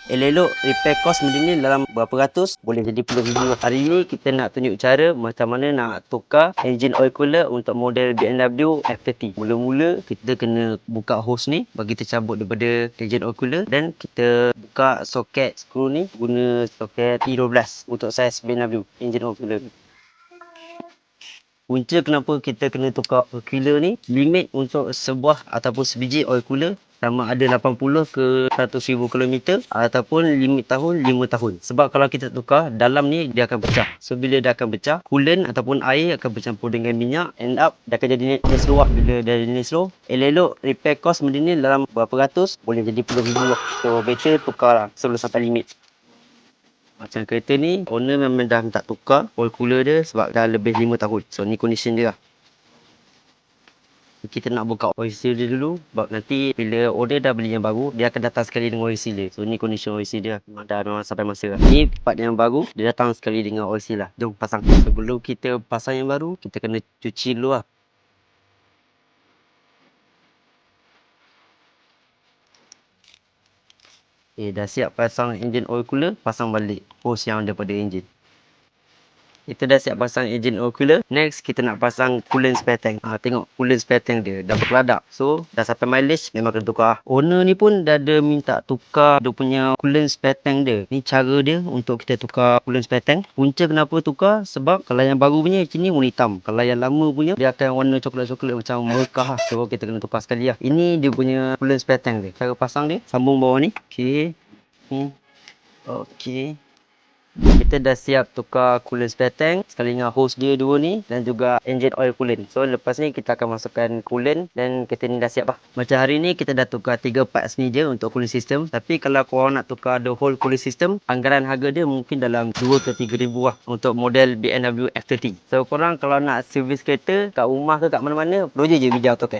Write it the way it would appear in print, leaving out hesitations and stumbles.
Elok-elok repair kos benda ni dalam berapa ratus boleh jadi puluh ribu. Hari ni kita nak tunjuk cara macam mana nak tukar engine oil cooler untuk model BMW F30. Mula-mula kita kena buka hose ni bagi tercabut daripada engine oil cooler, dan kita buka soket skru ni guna soket T12 untuk saiz BMW engine oil cooler. Punca kenapa kita kena tukar oil cooler ni, limit untuk sebuah ataupun sebiji oil cooler sama ada 80 ke 100,000 km ataupun limit tahun 5 tahun. Sebab kalau kita tukar, dalam ni dia akan pecah. So bila dia akan pecah, coolant ataupun air akan bercampur dengan minyak, end up dia akan jadi slow lah. Bila dia jadi slow, elok-elok repair cost benda ni dalam berapa ratus boleh jadi puluh ribu lah. So better tukar lah sebelum sampai limit. Macam kereta ni, owner memang dah minta tukar oil cooler dia sebab dah lebih 5 tahun. So ni condition dia lah. Kita nak buka oil seal dia dulu, sebab nanti bila owner dah beli yang baru, dia akan datang sekali dengan oil seal dia. So ni condition oil seal dia memang sampai masa lah. Ni part yang baru, dia datang sekali dengan oil seal lah. Jom pasang. Sebelum kita pasang yang baru, kita kena cuci dulu lah. Dah siap pasang engine oil cooler, pasang balik hose yang daripada engine. Kita dah siap pasang engine oil cooler. Next, kita nak pasang coolant spare tank. Tengok coolant spare tank dia dah berkeladak. So, dah sampai mileage, memang kena tukar. Owner ni pun dah ada minta tukar dia punya coolant spare tank dia. Ni cara dia untuk kita tukar coolant spare tank. Punca kenapa tukar, sebab kalau yang baru punya sini warna hitam. Kalau yang lama punya, dia akan warna coklat-coklat macam merekah lah. So, kita kena tukar sekali lah. Ini dia punya coolant spare tank dia. Cara pasang dia, sambung bawah ni. Okey. Okey. Kita dah siap tukar coolant spare tank sekali dengan hose dia dua ni, dan juga engine oil coolant. So lepas ni kita akan masukkan coolant, dan kereta ni dah siap lah. Macam hari ni kita dah tukar 3 parts ni je untuk cooling system. Tapi kalau korang nak tukar the whole cooling system, anggaran harga dia mungkin dalam 2 ke 3 ribu lah untuk model BMW F30. So korang kalau nak servis kereta kat rumah ke kat mana-mana, perlu je Wijaya Auto Care.